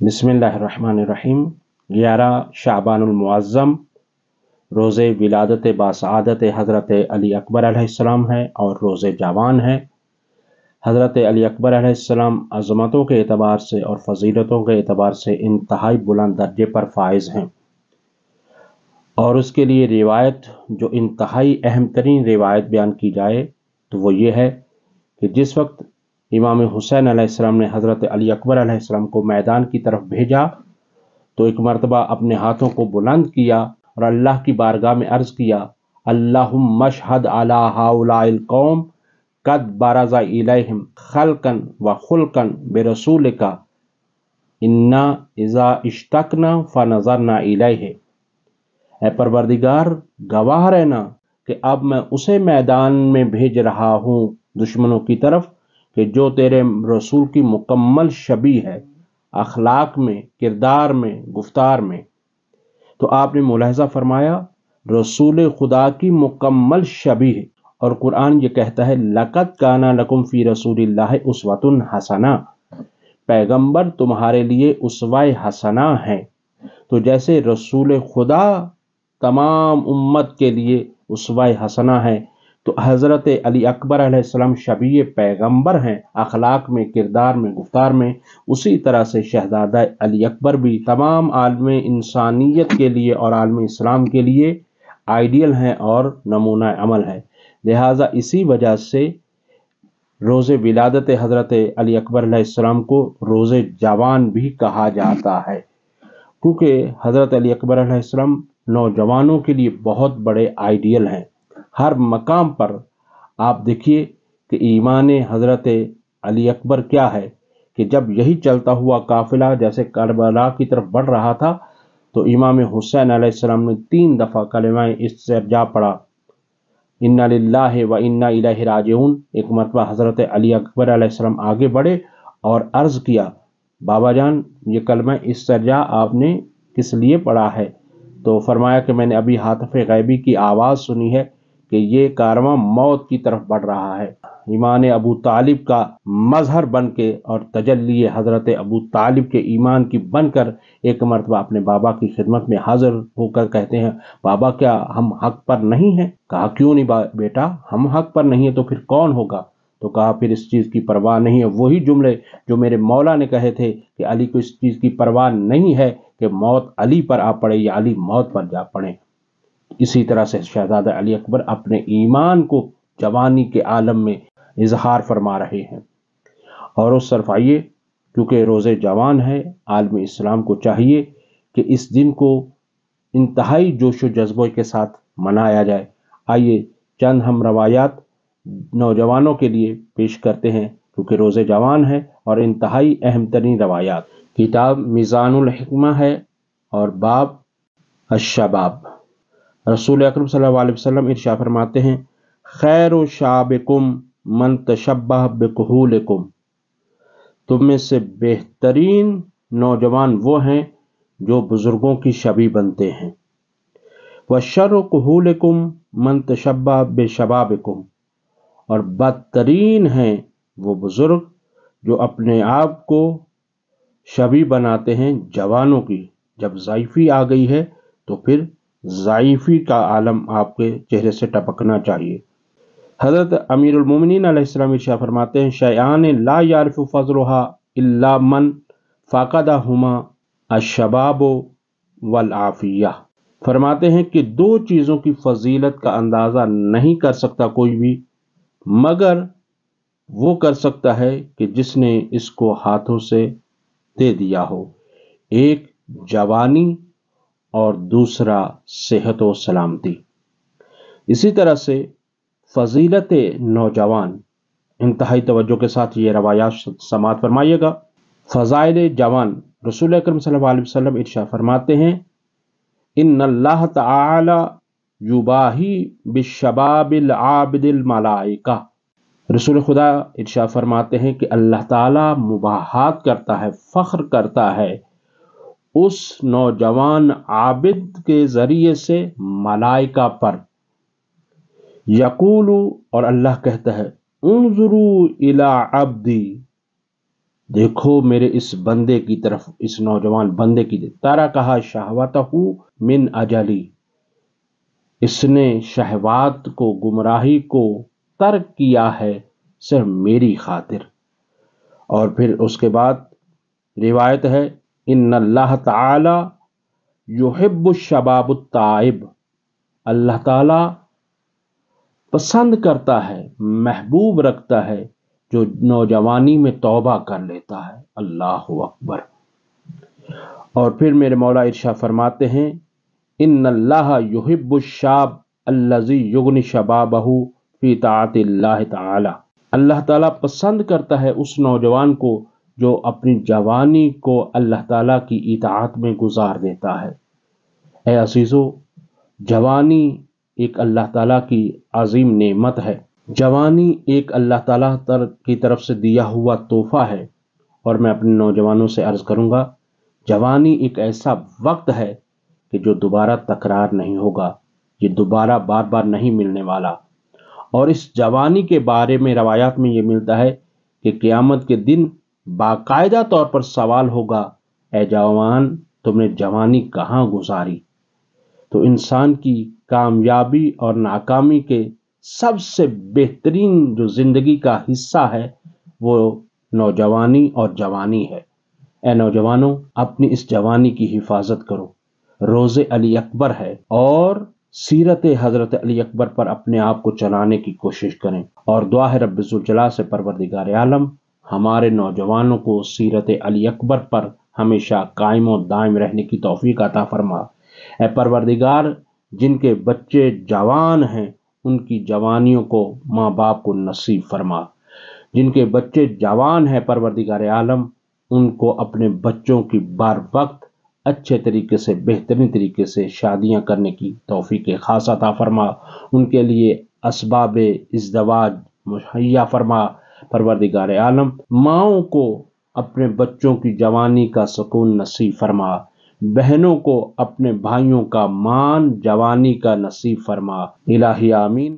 बिस्मिल्लाहिर्रहमानिर्रहीम। 11 शाबान मुअज़्ज़म रोज़े विलादत बासआदत हज़रत अली अकबर अलैहिस्सलाम है और रोज़े जावान है। हज़रत अली अकबर अलैहिस्सलाम अज़मतों के एतबार से और फ़जीलतों के एतबार से इंतहाई बुलंद दर्जे पर फाइज हैं, और उसके लिए रिवायत जो इंतहाई अहम तरीन रिवायत बयान की जाए तो वो ये है कि जिस वक्त इमाम हुसैन अलैहिस्सलाम ने हज़रत अली अकबर अलैहिस्सलाम को मैदान की तरफ भेजा तो एक मरतबा अपने हाथों को बुलंद किया और अल्लाह की बारगाह में अर्ज़ किया, अल्लाहुम्मा शहद अला हाउलाइल कौम कद बरज़ा इलैहिम खल्कन व खुल्कन बिरसूलिका इन्ना इज़ा इश्तकना फ़नज़रना इलैहि। ऐ परवरदिगार, गवाह रहना कि अब मैं उसे मैदान में भेज रहा हूँ दुश्मनों की तरफ कि जो तेरे रसूल की मुकम्मल शबी है, अखलाक में, किरदार में, गुफ्तार में। तो आपने मुलाहजा फरमाया रसूल खुदा की मुकम्मल शबी है, और कुरान ये कहता है लक़द काना लकुम फ़ी रसूलिल्लाहि उस्वतुन हसना, पैगंबर तुम्हारे लिए उस्वा-ए हसना है। तो जैसे रसूल खुदा तमाम उम्मत के लिए उस्वा-ए हसना है, तो हज़रत अली अकबर अलैहिस्सलाम शबीए पैगंबर हैं, अखलाक में, किरदार में, गुफ्तार में। उसी तरह से शहज़ादा अली अकबर भी तमाम आलम इंसानियत के लिए और आलम इस्लाम के लिए आइडियल हैं और नमूना अमल है। लिहाजा इसी वजह से रोज़े विलादत हज़रत अली अकबर अलैहिस्सलाम को रोज़े जवान भी कहा जाता है, क्योंकि हज़रत अली अकबर अलैहिस्सलाम नौजवानों के लिए बहुत बड़े आइडियल हैं। हर मकाम पर आप देखिए कि ईमान हज़रत अली अकबर क्या है कि जब यही चलता हुआ काफिला जैसे करबला की तरफ बढ़ रहा था तो इमाम हुसैन अलैहिस्सलाम ने 3 दफ़ा कलिमा इस्तिरजा पढ़ा, इन्ना लिल्लाहि व इन्ना इलैहि राजिऊन। एक मरतबा हज़रत अली अकबर अलैहिस्सलाम आगे बढ़े और अर्ज़ किया, बाबा जान ये कलिमा इस्तिरजा आपने किस लिए पढ़ा है? तो फरमाया कि मैंने अभी हातिफ़ गैबी की आवाज़ सुनी है कि ये कारवां मौत की तरफ बढ़ रहा है। ईमान अबू तालिब का मजहर बन के और तजल्ली हज़रत अबू तालिब के ईमान की बनकर एक मरतबा अपने बाबा की खिदमत में हाजिर होकर कहते हैं, बाबा क्या हम हक पर नहीं हैं? कहा क्यों नहीं बेटा, हम हक पर नहीं है तो फिर कौन होगा? तो कहा फिर इस चीज़ की परवाह नहीं है। वही जुमले जो मेरे मौला ने कहे थे कि अली को इस चीज़ की परवाह नहीं है कि मौत अली पर आ पड़े या अली मौत पर जा पड़े। इसी तरह से शहजादा अली अकबर अपने ईमान को जवानी के आलम में इजहार फरमा रहे हैं। और उस तरफ आइए, क्योंकि रोज़े जवान है, आलम इस्लाम को चाहिए कि इस दिन को इंतहाई जोश व जज्बे के साथ मनाया जाए। आइए चंद हम रवायात नौजवानों के लिए पेश करते हैं, क्योंकि रोज़े जवान है और इंतहाई अहम तरीन रवायात। किताब मीज़ानुल हिकमा है और बाब अश-शबाब। रसूल अकरम सल्लल्लाहु अलैहि वसल्लम इरशाद फरमाते हैं, खैरु शाबिकुम मन तशब्बह बिकुहूलिकुम, तुम में से बेहतरीन नौजवान वो हैं जो बुजुर्गों की शबी बनते हैं। व शर्रु कुहूलिकुम मन तशब्बह बिशबाबिकुम, और बदतरीन हैं वो बुजुर्ग जो अपने आप को शबी बनाते हैं जवानों की। जब ज़ाइफ़ी आ गई है तो फिर ज़ाइफ़ी का आलम आपके चेहरे से टपकना चाहिए। हज़रत अमीरुल मोमिनीन अलैहिस्सलाम इरशाद फरमाते हैं, शयआन ला यारिफु फ़ज़लुहा इल्ला मन फ़क़दहुमा अश-शबाब वल आफ़िया। फरमाते हैं कि 2 चीज़ों की फजीलत का अंदाज़ा नहीं कर सकता कोई भी, मगर वो कर सकता है कि जिसने इसको हाथों से दे दिया हो। एक जवानी और दूसरा सेहत व सलामती। इसी तरह से फजीलत नौजवान, इंतहाई तवज्जो के साथ ये रवायात समात फरमाइएगा। फ़ज़ाइल जवान, रसूल अकरम सल्लल्लाहु अलैहि वसल्लम इरशाद फरमाते हैं, इन्नल्लाह तआला युबाही बिश्शबाबिल आबिदिल मलाइका। रसूल खुदा इरशाद फरमाते हैं कि अल्लाह ताला मुबाहात करता है, फ़ख्र करता है उस नौजवान आबिद के ज़रिए से मलाइका पर। यकूलु, और अल्लाह कहता है, उन्जुरू इला अब्दी, دیکھو میرے اس بندے کی طرف، اس نوجوان بندے کی، ترکہ شہوتہ من اجلی، اس نے شہوات کو، گمراہی کو ترک کیا ہے صرف میری خاطر۔ اور پھر اس کے بعد روایت ہے، ان اللہ تعالی یحب الشباب التائب، اللہ تعالی پسند کرتا ہے، محبوب رکھتا ہے جو نوجوانی میں توبہ کر لیتا ہے۔ اللہ اکبر۔ اور پھر میرے مولا ارشاد فرماتے ہیں، ان اللہ یحب الشاب الذی یغنی شبابہ فی طاعت اللہ تعالی، اللہ تعالیٰ پسند کرتا ہے اس نوجوان کو جو اپنی جوانی کو اللہ تعالیٰ کی اطاعت میں گزار دیتا ہے۔ اے عزیزو، جوانی ایک اللہ تعالیٰ کی عظیم نعمت ہے، جوانی ایک اللہ تعالیٰ کی طرف سے دیا ہوا تحفہ ہے۔ اور میں اپنے نوجوانوں سے عرض کروں گا، جوانی ایک ایسا وقت ہے کہ جو دوبارہ تکرار نہیں ہوگا، یہ دوبارہ بار بار نہیں ملنے والا۔ اور اس جوانی کے بارے میں روایات میں یہ ملتا ہے کہ قیامت کے دن باقاعدہ طور پر سوال ہوگا، اے جوان تم نے جوانی کہاں گزاری؟ تو انسان کی کامیابی اور ناکامی کے سب سے بہترین جو زندگی کا حصہ ہے وہ نوجوانی اور جوانی ہے۔ اے نوجوانوں، اپنی اس جوانی کی حفاظت کرو، روز علی اکبر ہے، اور سیرت حضرت علی اکبر پر اپنے آپ کو چلانے کی کوشش کریں، اور دعا ہے رب ذوالجلال سے، پروردگار عالم ہمارے نوجوانوں کو سیرت علی اکبر پر ہمیشہ قائم و دائم رہنے کی توفیق عطا فرما۔ اے پروردگار، جن کے بچے جوان ہیں ان کی جوانیوں کو ماں باپ کو نصیب فرما، جن کے بچے جوان ہیں پروردگار عالم ان کو اپنے بچوں کی بر وقت اچھے طریقے سے، بہترین طریقے سے شادیاں کرنے کی توفیق خاص عطا فرما، ان کے لیے اسباب ازدواج مہیا فرما پروردگار عالم، ماؤں کو اپنے بچوں کی جوانی کا سکون نصیب فرما، بہنوں کو اپنے بھائیوں کا مان جوانی کا نصیب فرما، الہی آمین۔